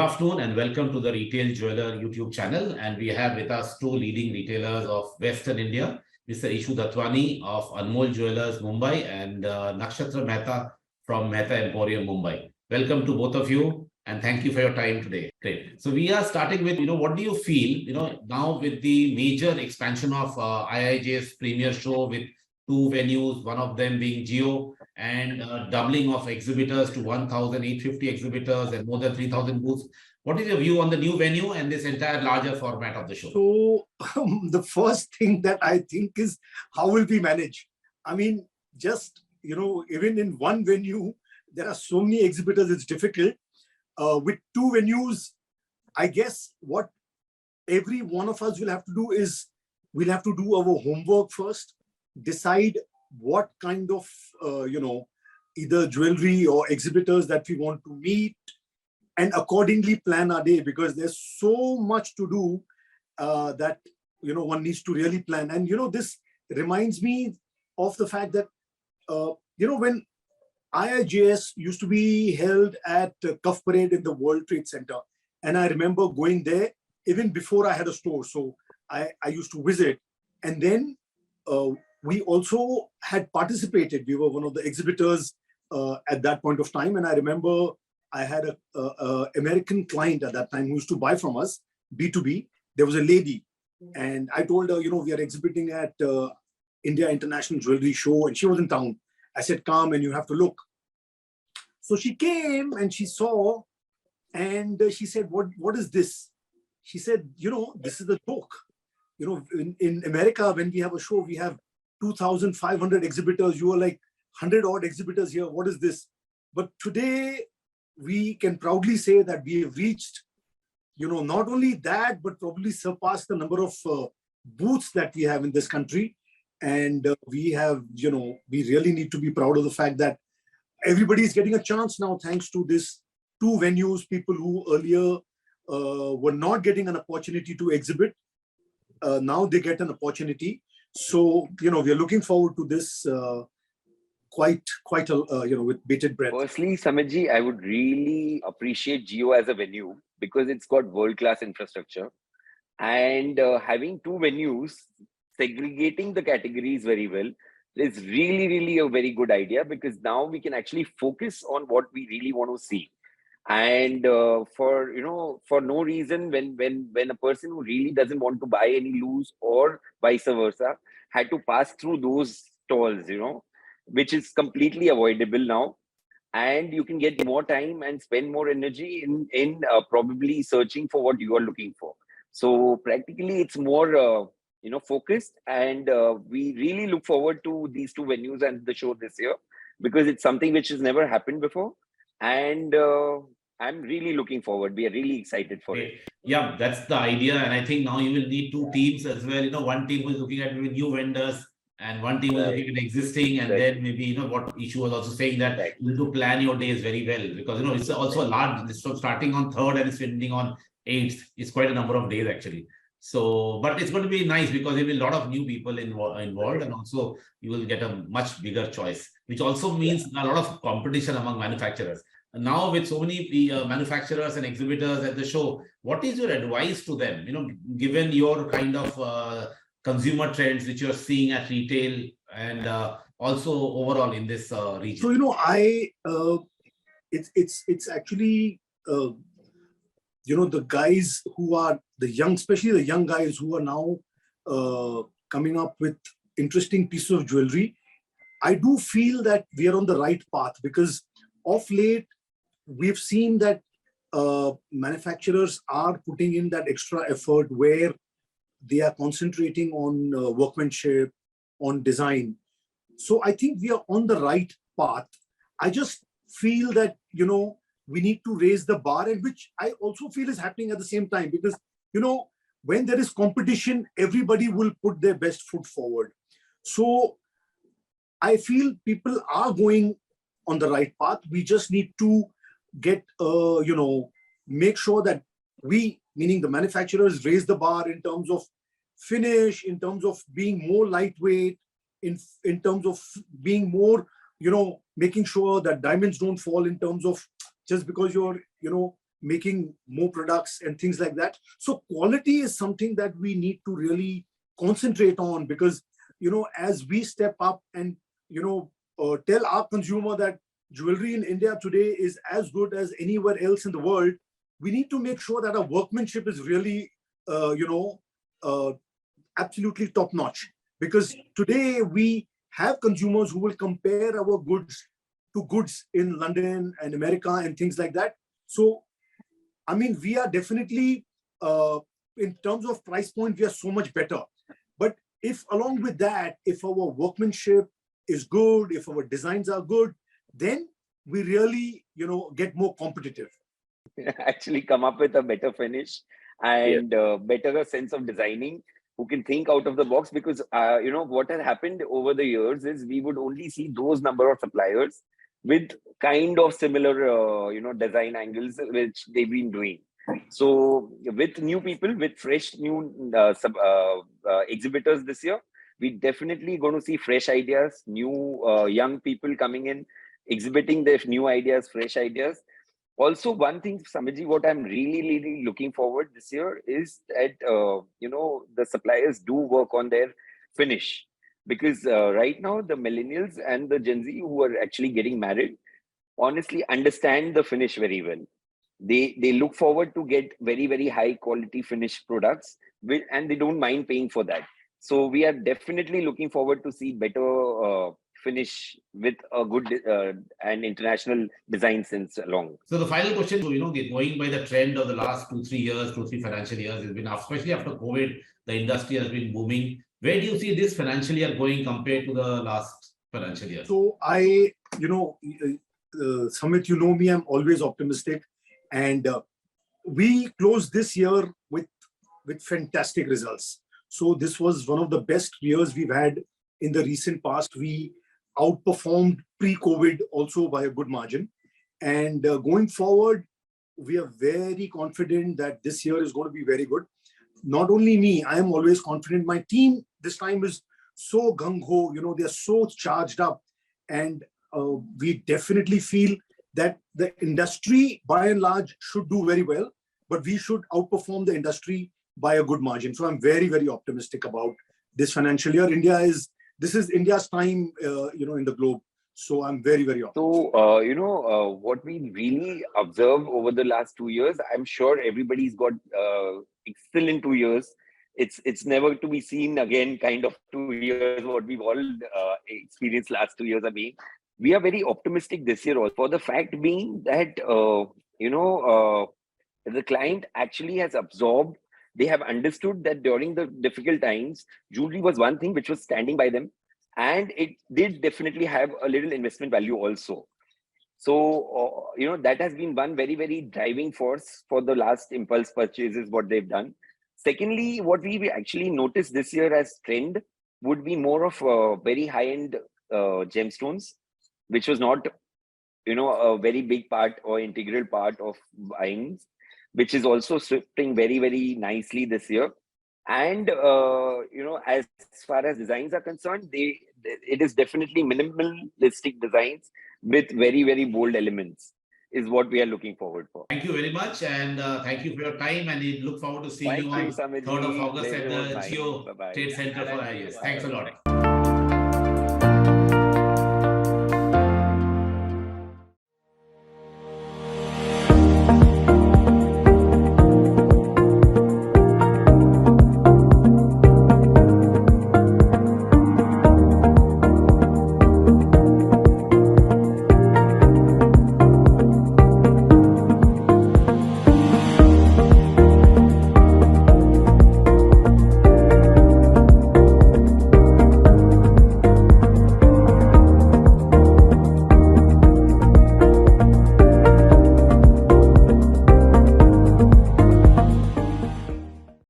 afternoon and welcome to the Retail Jeweler YouTube channel. And we have with us two leading retailers of Western India, Mr. Ishu Datwani of Anmol Jewellers, Mumbai, and Nakshatra Mehta from Mehta Emporium, Mumbai. Welcome to both of you and thank you for your time today. Great. So we are starting with, what do you feel, now with the major expansion of IIJS Premier Show with two venues, one of them being Geo, and doubling of exhibitors to 1,850 exhibitors and more than 3,000 booths. What is your view on the new venue and this entire larger format of the show? So the first thing that I think is how will we manage? I mean, just, even in one venue, there are so many exhibitors, it's difficult. With two venues, I guess what every one of us will have to do is we'll have to do our homework first, decide what kind of, either jewelry or exhibitors that we want to meet, and accordingly plan our day, because there's so much to do that, one needs to really plan. And, this reminds me of the fact that, when IIJS used to be held at Cuff Parade in the World Trade Center, and I remember going there even before I had a store. So I used to visit, and then we also had participated. We were one of the exhibitors at that point of time. And I remember I had a American client at that time who used to buy from us, B2B. There was a lady and I told her, we are exhibiting at India International Jewelry Show, and she was in town. I said, come and you have to look. So she came and she saw, and she said, what is this? She said, this is the joke. In America, when we have a show, we have 2,500 exhibitors. You are like 100 odd exhibitors here. What is this? But today we can proudly say that we have reached, not only that, but probably surpassed the number of booths that we have in this country. And we have, we really need to be proud of the fact that everybody is getting a chance now, thanks to this two venues. People who earlier were not getting an opportunity to exhibit, now they get an opportunity. So, we are looking forward to this quite with bated breath. Firstly, Samitji, I would really appreciate Geo as a venue because it's got world-class infrastructure. And having two venues, segregating the categories very well is really, really a very good idea, because now we can actually focus on what we really want to see. And for no reason, when a person who really doesn't want to buy any loose or vice versa had to pass through those stalls, which is completely avoidable now. And you can get more time and spend more energy in probably searching for what you are looking for. So practically it's more, focused, and we really look forward to these two venues and the show this year, because it's something which has never happened before. And I'm really looking forward. We are really excited for it. Yeah, that's the idea. And I think now you will need two teams as well. One team who is looking at new vendors, and one team was looking at existing, and then maybe, what Ishu was also saying, that you need to plan your days very well, because, it's also a large, so starting on 3rd and it's ending on 8th. It's quite a number of days actually. So, but it's going to be nice because there will be a lot of new people involved, and also you will get a much bigger choice, which also means a lot of competition among manufacturers. And now with so many manufacturers and exhibitors at the show, what is your advice to them, given your kind of consumer trends which you're seeing at retail and also overall in this region? So, it's actually, the guys who are especially the young guys who are now coming up with interesting pieces of jewelry. I do feel that we are on the right path, because of late, we've seen that manufacturers are putting in that extra effort where they are concentrating on workmanship, on design. So I think we are on the right path. I just feel that, we need to raise the bar, and which I also feel is happening at the same time, because, when there is competition, everybody will put their best foot forward. So I feel people are going on the right path. We just need to get, make sure that we, meaning the manufacturers, raise the bar in terms of finish, in terms of being more lightweight, in terms of being more, making sure that diamonds don't fall, in terms of just because you're making more products and things like that. So quality is something that we need to really concentrate on, because, as we step up and, tell our consumer that jewelry in India today is as good as anywhere else in the world, we need to make sure that our workmanship is really, absolutely top notch. Because today we have consumers who will compare our goods to goods in London and America and things like that. So, I mean, we are definitely, in terms of price point, we are so much better. But if along with that, if our workmanship is good, if our designs are good, then we really, get more competitive. Actually come up with a better finish and better sense of designing, who can think out of the box. Because what has happened over the years is we would only see those number of suppliers with kind of similar design angles which they've been doing. So with new people, with fresh new exhibitors this year, we definitely going to see fresh ideas, new young people coming in, exhibiting their new ideas, fresh ideas. Also, one thing, Samitji, what I'm really looking forward this year is that, the suppliers do work on their finish. Because right now, the millennials and the Gen Z who are actually getting married, honestly understand the finish very well. They look forward to get very high quality finished products, and they don't mind paying for that. So we are definitely looking forward to see better finish with a good and international design sense along. So the final question, going by the trend of the last 2-3 years, 2-3 financial years, has been, especially after COVID, the industry has been booming. Where do you see this financial year going compared to the last financial year? So Samit, me, I'm always optimistic. And we closed this year with fantastic results. So this was one of the best years we've had in the recent past. We outperformed pre-COVID also by a good margin. And going forward, we are very confident that this year is going to be very good. Not only me, I am always confident. My team this time is so gung-ho, they're so charged up. And we definitely feel that the industry, by and large, should do very well, but we should outperform the industry by a good margin. So I'm very optimistic about this financial year. This is India's time, in the globe. So I'm very optimistic. So, what we really observed over the last 2 years, I'm sure everybody's got excellent 2 years. It's never to be seen again kind of 2 years, what we've all experienced last 2 years. I mean, we are very optimistic this year also, for the fact being that, the client actually has absorbed. They have understood that during the difficult times, jewelry was one thing which was standing by them, and it did definitely have a little investment value also. So, that has been one very driving force for the last impulse purchases, what they've done. Secondly, what we actually noticed this year as trend would be more of very high-end gemstones, which was not, a very big part or integral part of buying, which is also shifting very nicely this year. And, as far as designs are concerned, it is definitely minimalistic designs with very bold elements is what we are looking forward for. Thank you very much, and thank you for your time, and we look forward to seeing you on 3rd of August at the Geo Trade Center for IIJS. Thanks a lot.